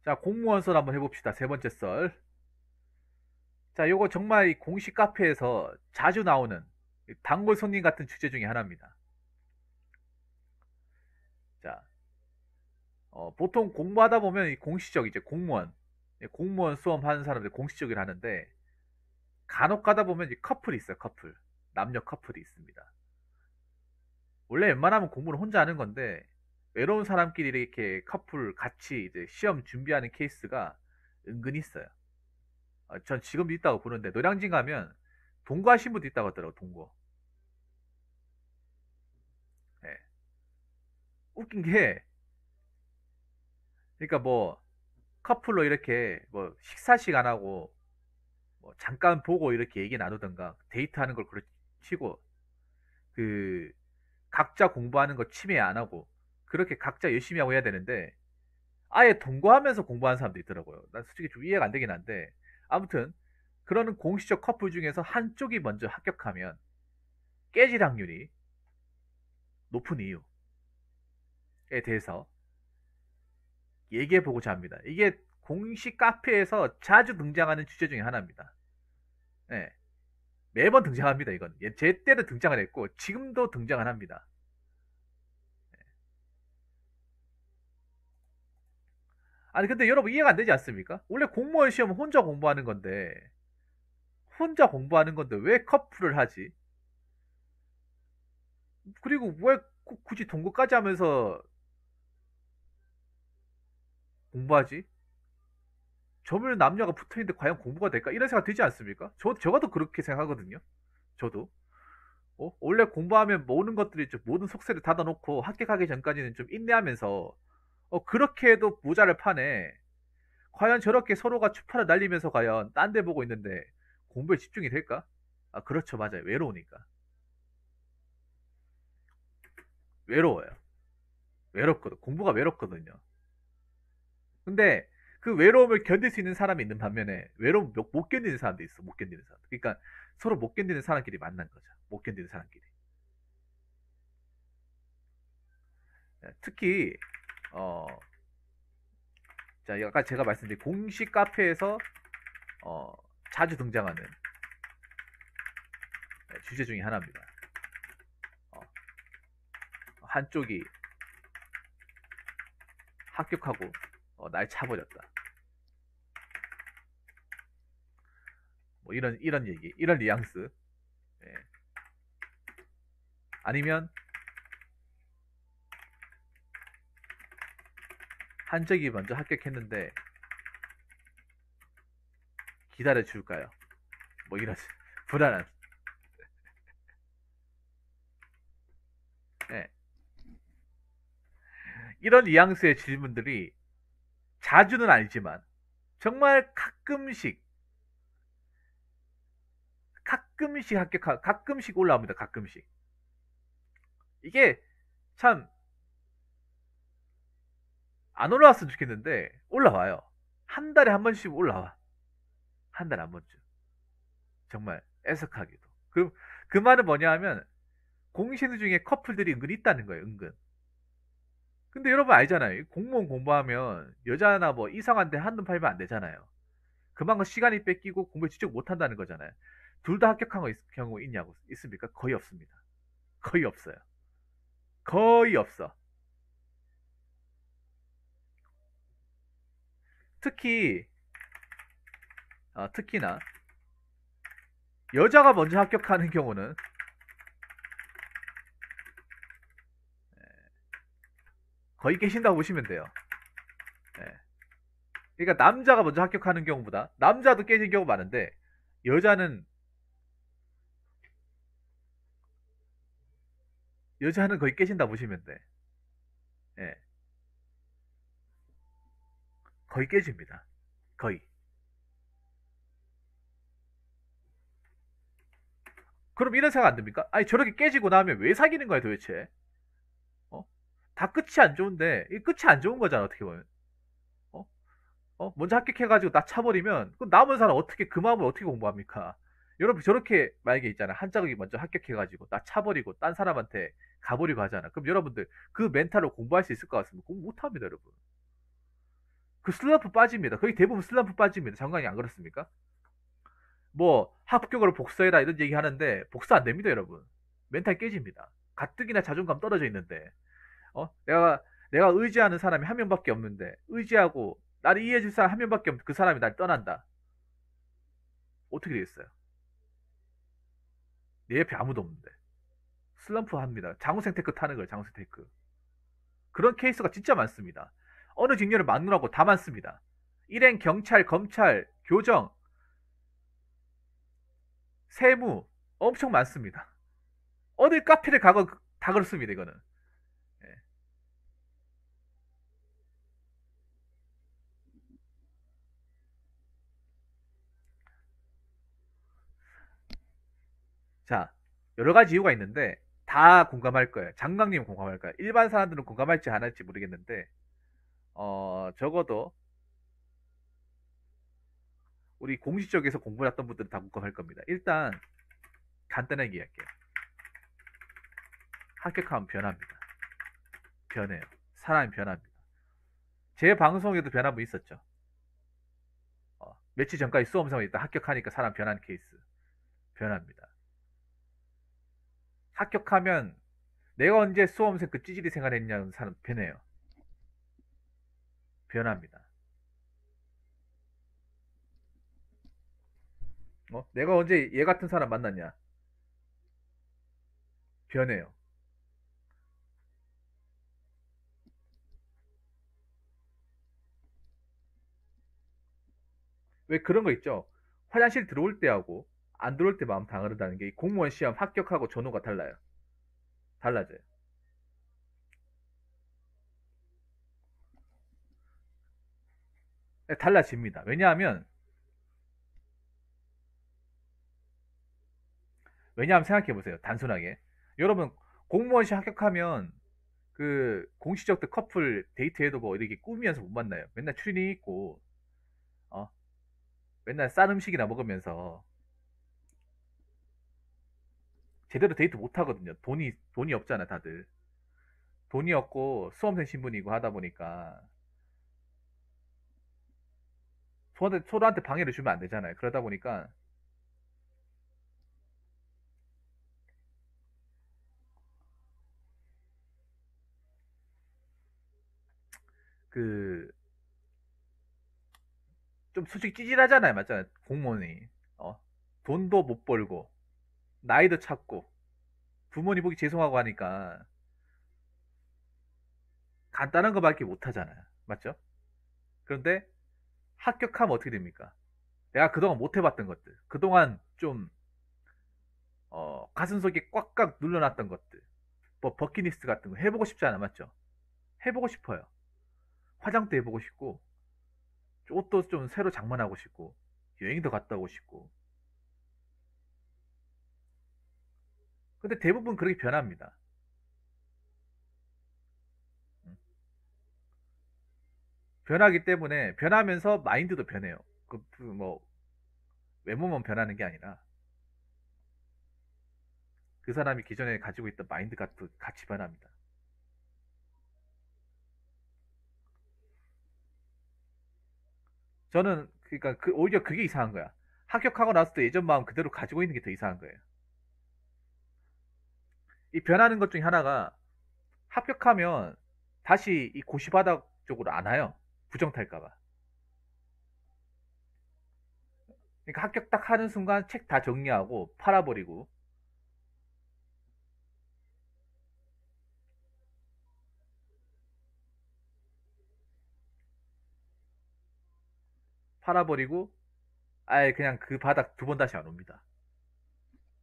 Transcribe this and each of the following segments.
자, 공무원 썰 한번 해봅시다. 세 번째 썰. 자, 요거 정말 이 공식 카페에서 자주 나오는 단골 손님 같은 주제 중에 하나입니다. 자, 보통 공부하다 보면 이 공시적 이제 공무원, 공무원 수험 하는 사람들 공시적을 하는데 간혹 가다 보면 이 커플이 있어요. 커플. 남녀 커플이 있습니다. 원래 웬만하면 공부를 혼자 하는 건데 외로운 사람끼리 이렇게 커플 같이 이제 시험 준비하는 케이스가 은근히 있어요. 전 지금도 있다고 보는데 노량진 가면 동거하신 분도 있다고 하더라고. 동거. 예. 웃긴 게 그러니까 뭐 커플로 이렇게 뭐 식사식 안 하고 뭐 잠깐 보고 이렇게 얘기 나누던가 데이트하는 걸 그렇치고 그 각자 공부하는 거 침해 안 하고 그렇게 각자 열심히 하고 해야 되는데 아예 동거하면서 공부하는 사람도 있더라고요. 난 솔직히 좀 이해가 안 되긴 한데 아무튼 그러는 공시적 커플 중에서 한쪽이 먼저 합격하면 깨질 확률이 높은 이유에 대해서 얘기해 보고자 합니다. 이게 공식 카페에서 자주 등장하는 주제 중에 하나입니다. 네, 매번 등장합니다. 이건 제 때도 등장을 했고 지금도 등장을 합니다. 아니 근데 여러분 이해가 안 되지 않습니까? 원래 공무원 시험은 혼자 공부하는 건데 왜 커플을 하지? 그리고 왜 굳이 동거까지 하면서 공부하지? 저면 남녀가 붙어있는데 과연 공부가 될까? 이런 생각 들지 않습니까? 저도 그렇게 생각하거든요. 저도. 원래 공부하면 모든 것들이 좀 모든 속세를 닫아놓고 합격하기 전까지는 좀 인내하면서 그렇게 해도 모자를 파네. 과연 저렇게 서로가 추파를 날리면서 과연 딴 데 보고 있는데 공부에 집중이 될까? 아, 그렇죠. 맞아요. 외로우니까. 외로워요. 외롭거든. 공부가 외롭거든요. 근데 그 외로움을 견딜 수 있는 사람이 있는 반면에 외로움 못 견디는 사람도 있어. 못 견디는 사람. 그러니까 서로 못 견디는 사람끼리 만난 거죠. 못 견디는 사람끼리. 특히 어, 자, 아까 제가 말씀드린 공식 카페에서 어, 자주 등장하는 주제 중에 하나입니다. 어, 한쪽이 합격하고 날 차버렸다. 뭐 이런 얘기, 이런 뉘앙스. 예. 아니면 한쪽이 먼저 합격했는데 기다려 줄까요? 뭐 이런 불안한. 예. 이런 뉘앙스의 질문들이 자주는 아니지만 정말 가끔씩 가끔씩 올라옵니다. 가끔씩. 이게 참 안 올라왔으면 좋겠는데 올라와요. 한 달에 한 번씩 올라와. 한 달에 한 번쯤. 정말 애석하게도. 그 말은 뭐냐 하면 공신 중에 커플들이 은근 있다는 거예요. 은근. 근데 여러분 알잖아요. 공무원 공부하면 여자나 뭐 이상한데 한눈 팔면 안 되잖아요. 그만큼 시간이 뺏기고 공부에 집중 못 한다는 거잖아요. 둘 다 합격한 경우 있냐고 있습니까? 거의 없습니다. 거의 없어요. 거의 없어. 특히 특히나 여자가 먼저 합격하는 경우는 거의 깨신다고 보시면 돼요. 예. 그러니까 남자가 먼저 합격하는 경우보다 남자도 깨진 경우 많은데 여자는 여자는 거의 깨진다 보시면 돼. 예. 거의 깨집니다. 거의. 그럼 이런 생각 안 듭니까? 아니 저렇게 깨지고 나면 왜 사귀는 거야 도대체? 어? 다 끝이 안 좋은데 이 끝이 안 좋은 거잖아 어떻게 보면. 어? 먼저 합격해가지고 나 차버리면 그럼 남은 사람 어떻게 그 마음을 어떻게 공부합니까? 여러분 저렇게 만약에 있잖아 한 자극이 먼저 합격해가지고 나 차버리고 딴 사람한테 가버리고 하잖아. 그럼 여러분들 그 멘탈로 공부할 수 있을 것 같습니다. 공부 못합니다 여러분. 그 슬럼프 빠집니다. 거의 대부분 슬럼프 빠집니다. 장관이 안 그렇습니까? 뭐 합격으로 복수해라 이런 얘기 하는데 복수 안 됩니다, 여러분. 멘탈 깨집니다. 가뜩이나 자존감 떨어져 있는데 내가 의지하는 사람이 한 명밖에 없는데 의지하고 나를 이해해줄 사람 한 명밖에 없는데 그 사람이 날 떠난다. 어떻게 되겠어요? 내 옆에 아무도 없는데 슬럼프 합니다. 장우생 테크 타는 거예요. 장우생 테크. 그런 케이스가 진짜 많습니다. 어느 직렬을 막느라고 다 많습니다. 일행, 경찰, 검찰, 교정, 세무 엄청 많습니다. 어딜 카페를 가건 다 그렇습니다. 이거는. 예. 자, 여러 가지 이유가 있는데 다 공감할 거예요. 장강님 공감할 거예요. 일반 사람들은 공감할지 안 할지 모르겠는데 적어도 우리 공식적에서 공부를 했던 분들은 다 공감할 겁니다. 일단 간단하게 이야기할게요. 합격하면 변합니다. 변해요. 사람이 변합니다. 제 방송에도 변한 분 있었죠. 며칠 전까지 수험생활 있다 합격하니까 사람 변한 케이스. 변합니다. 합격하면 내가 언제 수험생 그 찌질이 생활했냐는 사람 변해요. 변합니다. 내가 언제 얘 같은 사람 만났냐? 변해요. 왜 그런 거 있죠? 화장실 들어올 때하고 안 들어올 때 마음 다르다는 게 공무원 시험 합격하고 전후가 달라요. 달라져요. 달라집니다. 왜냐하면 생각해 보세요. 단순하게. 여러분 공무원 시험 합격하면 그 공시적 때 커플 데이트해도 뭐 이렇게 꾸미면서 못 만나요. 맨날 추리닝 입고 어? 맨날 싼 음식이나 먹으면서 제대로 데이트 못 하거든요. 돈이 없잖아, 다들. 돈이 없고 수험생 신분이고 하다 보니까 서로한테 방해를 주면 안 되잖아요. 그러다 보니까 그 좀 솔직히 찌질하잖아요, 맞잖아요. 공무원이 돈도 못 벌고 나이도 찾고 부모님 보기 죄송하고 하니까 간단한 거밖에 못 하잖아요, 맞죠? 그런데 합격하면 어떻게 됩니까? 내가 그동안 못 해봤던 것들, 그동안 좀 가슴속에 꽉꽉 눌러놨던 것들, 뭐 버킷리스트 같은 거 해보고 싶지 않아, 맞죠? 해보고 싶어요. 화장도 해보고 싶고 옷도 좀 새로 장만하고 싶고 여행도 갔다 오고 싶고. 근데 대부분 그렇게 변합니다. 변하기 때문에 변하면서 마인드도 변해요. 뭐 외모만 변하는 게 아니라 그 사람이 기존에 가지고 있던 마인드가 또 같이 변합니다. 저는 그러니까 오히려 그게 이상한 거야. 합격하고 나서 도 예전 마음 그대로 가지고 있는 게 더 이상한 거예요. 이 변하는 것 중에 하나가 합격하면 다시 이 고시바닥 쪽으로 안 와요. 부정 탈까봐. 그러니까 합격 딱 하는 순간 책 다 정리하고 팔아버리고 팔아버리고 아예 그냥 그 바닥 두 번 다시 안 옵니다.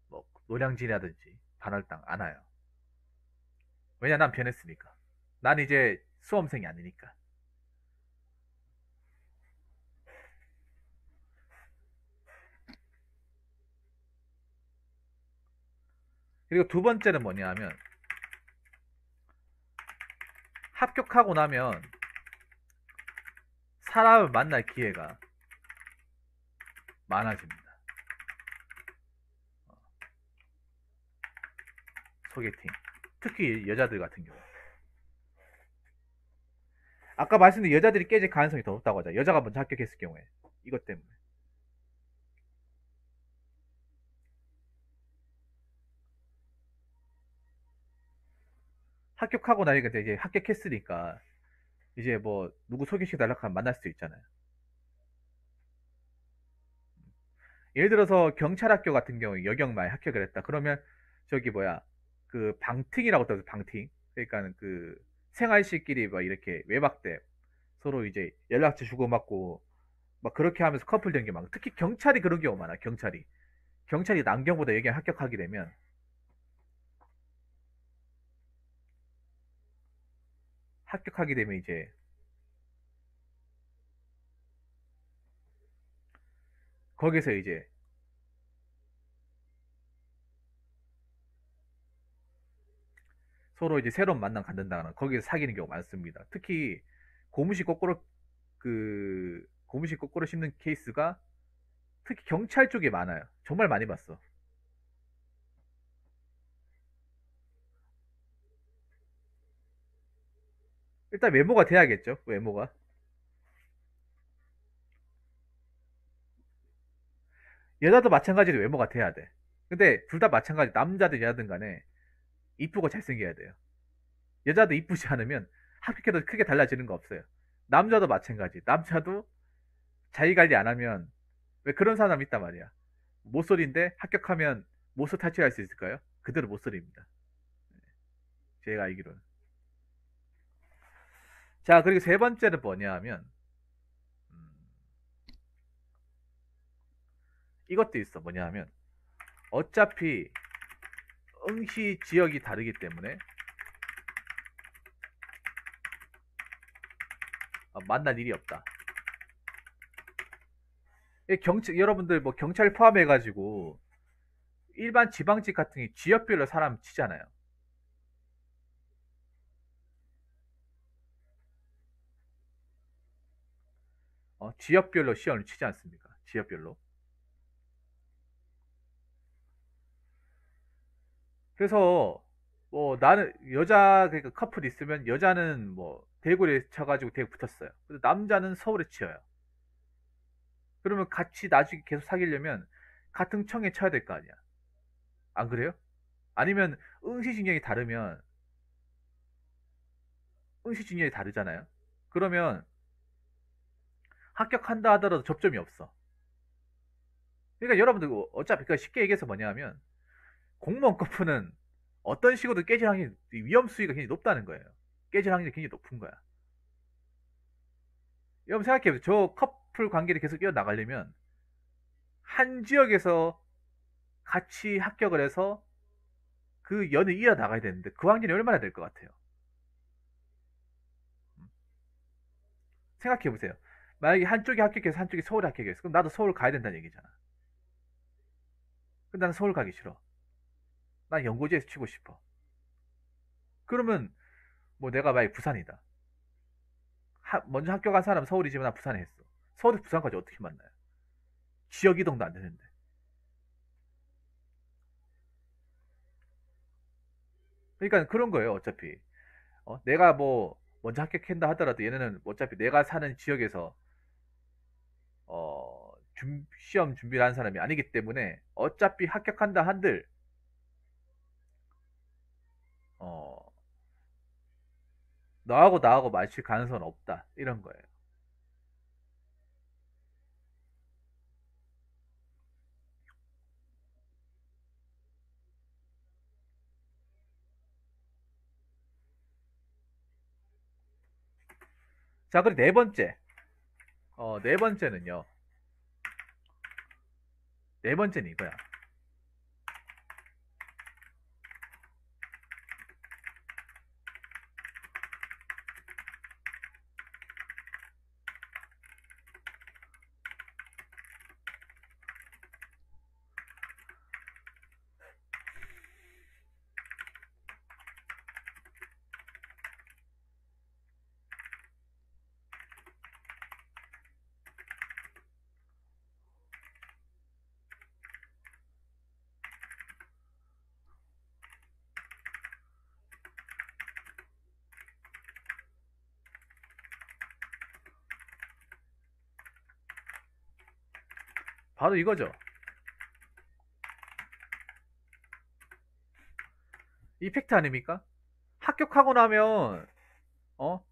뭐 노량진이라든지 반월당 안 와요. 왜냐 난 변했으니까. 난 이제 수험생이 아니니까. 그리고 두 번째는 뭐냐 하면 합격하고 나면 사람을 만날 기회가 많아집니다. 소개팅. 특히 여자들 같은 경우. 아까 말씀드린 여자들이 깨질 가능성이 더 높다고 하죠. 여자가 먼저 합격했을 경우에. 이것 때문에. 합격하고 나니까 이제 합격했으니까 이제 뭐 누구 소개시켜달라고 하면 만날 수도 있잖아요. 예를 들어서 경찰학교 같은 경우에 여경마에 합격을 했다. 그러면 저기 뭐야 그 방팅이라고 떠서 방팅. 그러니까는 그 생활실끼리 막 이렇게 외박돼 서로 이제 연락처 주고받고 막 그렇게 하면서 커플 된 게 많아. 특히 경찰이 그런 경우 많아. 경찰이 남경보다 여경 합격하게 되면 이제 거기서 이제 서로 이제 새로운 만남 갖는다거나 거기서 사귀는 경우가 많습니다. 특히 고무신 거꾸로 고무신 거꾸로 씹는 케이스가 특히 경찰 쪽에 많아요. 정말 많이 봤어. 일단 외모가 돼야겠죠. 외모가. 여자도 마찬가지로 외모가 돼야 돼. 근데 둘 다 마찬가지. 남자든 여자든 간에 이쁘고 잘생겨야 돼요. 여자도 이쁘지 않으면 합격해도 크게 달라지는 거 없어요. 남자도 마찬가지. 남자도 자기 관리 안 하면 왜 그런 사람 있단 말이야. 모쏠인데 합격하면 모쏠 탈출할 수 있을까요? 그대로 모쏠입니다. 제가 알기로는. 자, 그리고 세 번째는 뭐냐 하면, 음, 이것도 있어. 뭐냐 하면, 어차피 응시 지역이 다르기 때문에, 만날 일이 없다. 여러분들 뭐 경찰 포함해가지고, 일반 지방직 같은 게 지역별로 사람 치잖아요. 지역별로 시험을 치지 않습니까? 지역별로. 그래서 뭐 나는 여자 그러니까 커플 있으면 여자는 뭐 대구에 쳐가지고 대구 붙었어요. 근데 남자는 서울에 치여요. 그러면 같이 나중에 계속 사귀려면 같은 청에 쳐야 될 거 아니야. 안 그래요? 아니면 응시진영이 다르면 응시진영이 다르잖아요. 그러면 합격한다 하더라도 접점이 없어. 그러니까 여러분들 어차피 그러니까 쉽게 얘기해서 뭐냐면 공무원 커플은 어떤 식으로도 깨질 확률이 위험 수위가 굉장히 높다는 거예요. 깨질 확률이 굉장히 높은 거야. 여러분 생각해보세요. 저 커플 관계를 계속 이어나가려면 한 지역에서 같이 합격을 해서 그 연을 이어나가야 되는데 그 확률이 얼마나 될 것 같아요? 생각해보세요. 만약에 한쪽이 합격해서 한쪽이 서울에 합격했어. 그럼 나도 서울 가야 된다는 얘기잖아. 근데 나는 서울 가기 싫어. 난 연고지에서 치고 싶어. 그러면 뭐 내가 만약에 부산이다. 먼저 합격한 사람은 서울이지만 난 부산에 했어. 서울에서 부산까지 어떻게 만나요? 지역 이동도 안 되는데. 그러니까 그런 거예요, 어차피. 내가 뭐 먼저 합격한다 하더라도 얘네는 어차피 내가 사는 지역에서 시험 준비를 한 사람이 아니기 때문에 어차피 합격한다 한들 어, 너하고 나하고 맞출 가능성은 없다. 이런 거예요. 자, 그리고 네 번째. 네 번째는요. 네 번째는 이거야. 바로 이거죠. 이펙트 아닙니까? 합격하고 나면, 어?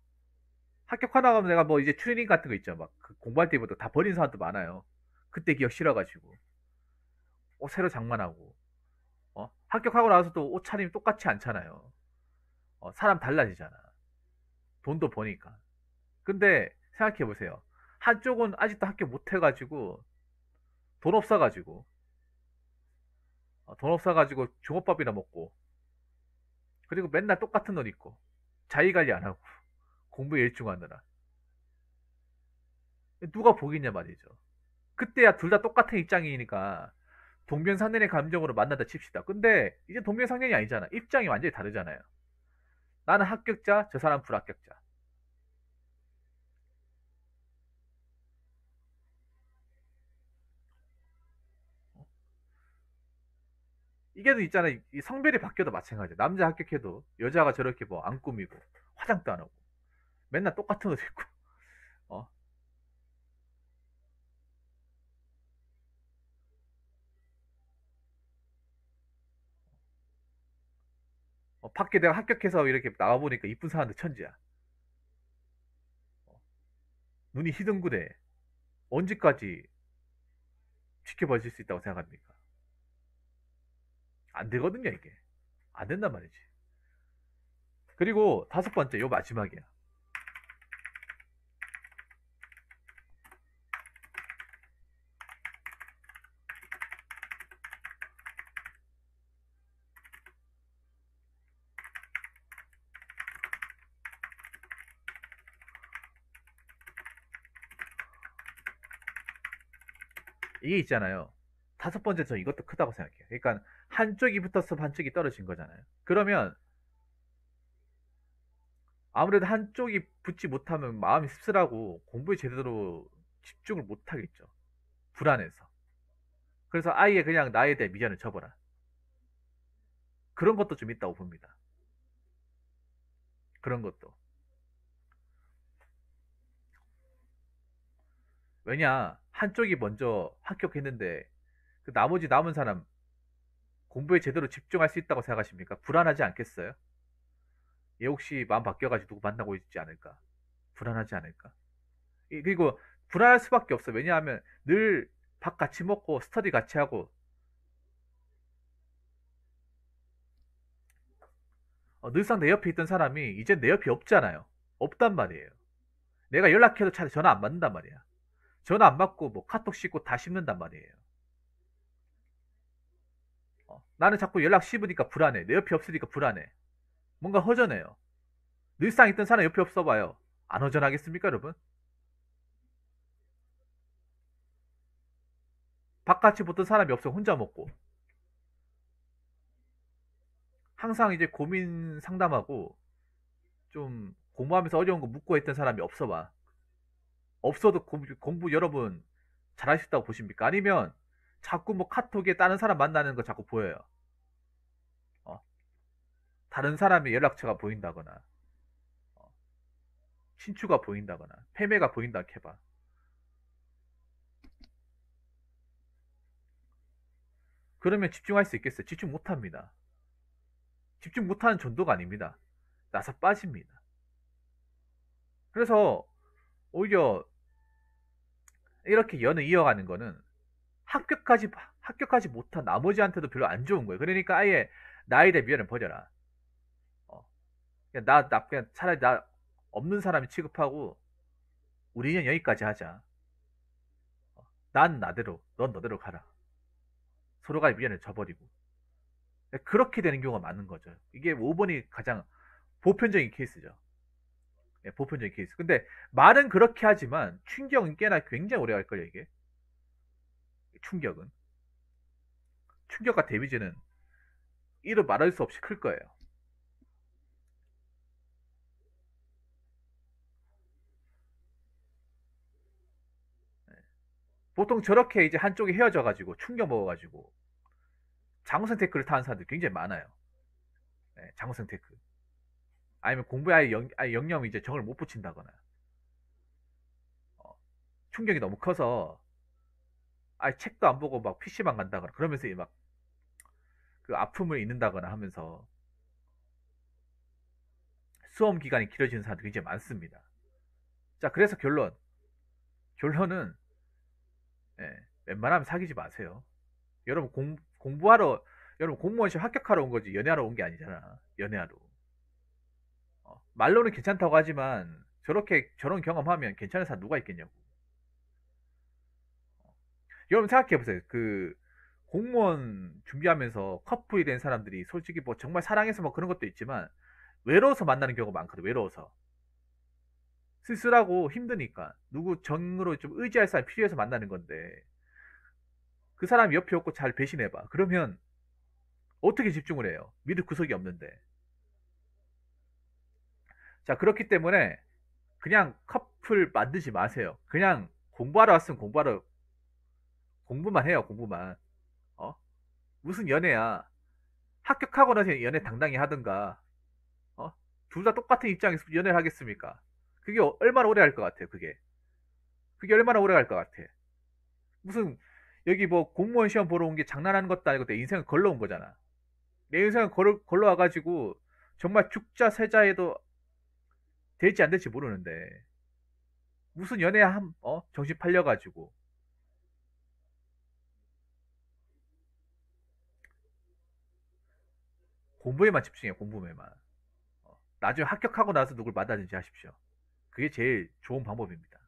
합격하고 나면 내가 뭐 이제 트레이닝 같은 거 있죠. 막그 공부할 때부터 다 버린 사람도 많아요. 그때 기억 싫어가지고. 옷 새로 장만하고. 합격하고 나서도 옷차림이 똑같지 않잖아요. 사람 달라지잖아. 돈도 버니까. 근데 생각해보세요. 한쪽은 아직도 합격 못해가지고, 돈 없어가지고, 돈 없어가지고 주먹밥이나 먹고, 그리고 맨날 똑같은 옷 입고, 자기 관리 안 하고, 공부에 일중하느라. 누가 보겠냐 말이죠. 그때야 둘 다 똑같은 입장이니까, 동병상련의 감정으로 만나다 칩시다. 근데 이제 동병상련이 아니잖아. 입장이 완전히 다르잖아요. 나는 합격자, 저 사람 불합격자. 이게도 있잖아. 이 성별이 바뀌어도 마찬가지야. 남자 합격해도 여자가 저렇게 뭐 안 꾸미고 화장도 안 하고 맨날 똑같은 옷 입고 어? 밖에 내가 합격해서 이렇게 나와보니까 이쁜 사람들 천지야. 눈이 희둥그레. 언제까지 지켜봐줄 수 있다고 생각합니까? 안 되거든요, 이게. 안 된단 말이지. 그리고 다섯 번째, 요 마지막이야. 이게 있잖아요. 다섯 번째 저 이것도 크다고 생각해요. 그러니까 한쪽이 붙어서 한쪽이 떨어진 거잖아요. 그러면 아무래도 한쪽이 붙지 못하면 마음이 씁쓸하고 공부에 제대로 집중을 못 하겠죠. 불안해서. 그래서 아예 그냥 나에 대해 미련을 접어라. 그런 것도 좀 있다고 봅니다. 그런 것도. 왜냐, 한쪽이 먼저 합격했는데 그 나머지 남은 사람 공부에 제대로 집중할 수 있다고 생각하십니까? 불안하지 않겠어요? 얘 혹시 마음 바뀌어가지고 누구 만나고 있지 않을까? 불안하지 않을까? 그리고 불안할 수밖에 없어. 왜냐하면 늘 밥 같이 먹고 스터디 같이 하고 늘상 내 옆에 있던 사람이 이제 내 옆에 없잖아요. 없단 말이에요. 내가 연락해도 잘 전화 안 받는단 말이야. 전화 안 받고 뭐 카톡 씹고 다 씹는단 말이에요. 나는 자꾸 연락 씹으니까 불안해. 내 옆에 없으니까 불안해. 뭔가 허전해요. 늘상 있던 사람 옆에 없어 봐요. 안 허전하겠습니까, 여러분? 밥같이 붙던 사람이 없어 혼자 먹고. 항상 이제 고민 상담하고 좀 공부하면서 어려운 거 묻고 했던 사람이 없어 봐. 없어도 공부 여러분 잘하셨다고 보십니까? 아니면 자꾸 뭐 카톡에 다른 사람 만나는 거 자꾸 보여요. 어, 다른 사람의 연락처가 보인다거나, 어, 친추가 보인다거나, 패배가 보인다 해봐. 그러면 집중할 수 있겠어요? 집중 못 합니다. 집중 못하는 정도가 아닙니다. 나서 빠집니다. 그래서 오히려 이렇게 연을 이어가는 거는 합격까지 합격하지 못한 나머지한테도 별로 안 좋은 거예요. 그러니까 아예 나에 대해 미련을 버려라. 어, 그냥 그냥 차라리 나 없는 사람이 취급하고 우리는 여기까지 하자. 난 나대로, 넌 너대로 가라. 서로가 미련을 져버리고 그렇게 되는 경우가 많은 거죠. 이게 5번이 가장 보편적인 케이스죠. 예, 보편적인 케이스. 근데 말은 그렇게 하지만 충격은 꽤나 굉장히 오래 갈 거예요, 이게. 충격은. 충격과 데미지는 이루 말할 수 없이 클 거예요. 보통 저렇게 이제 한쪽이 헤어져가지고 충격 먹어가지고 장우생 태클을 타는 사람들 굉장히 많아요. 네, 장우생 태클. 아니면 공부에 아예 영영 이제 정을 못 붙인다거나. 어, 충격이 너무 커서 아예 책도 안 보고 막 PC만 간다거나 그러면서 막 그 아픔을 잊는다거나 하면서 수험 기간이 길어지는 사람들이 굉장히 많습니다. 자, 그래서 결론은 예, 웬만하면 사귀지 마세요. 여러분 공부하러 여러분 공무원 시험 합격하러 온 거지 연애하러 온 게 아니잖아. 연애하러. 말로는 괜찮다고 하지만 저렇게 저런 경험하면 괜찮은 사람 누가 있겠냐고. 여러분 생각해 보세요. 그 공무원 준비하면서 커플이 된 사람들이 솔직히 뭐 정말 사랑해서 뭐 그런 것도 있지만 외로워서 만나는 경우가 많거든. 외로워서 쓸쓸하고 힘드니까 누구 정으로 좀 의지할 사람이 필요해서 만나는 건데 그 사람이 옆에 없고 잘 배신해봐. 그러면 어떻게 집중을 해요? 믿을 구석이 없는데. 자, 그렇기 때문에 그냥 커플 만들지 마세요. 그냥 공부하러 왔으면 공부만 해요. 공부만. 어? 무슨 연애야? 합격하고 나서 연애 당당히 하든가. 어? 둘 다 똑같은 입장에서 연애를 하겠습니까? 그게 얼마나 오래 갈 것 같아요. 그게 얼마나 오래 갈 것 같아. 무슨 여기 뭐 공무원 시험 보러 온 게 장난하는 것도 아니고 내 인생을 걸러온 거잖아. 내 인생을 걸러와가지고 정말 죽자 세자에도 될지 안 될지 모르는데 무슨 연애 정신 팔려가지고 공부에만 집중해 공부에만. 나중에 합격하고 나서 누굴 만나든지 하십시오. 그게 제일 좋은 방법입니다.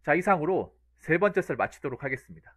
자, 이상으로 세 번째 썰 마치도록 하겠습니다.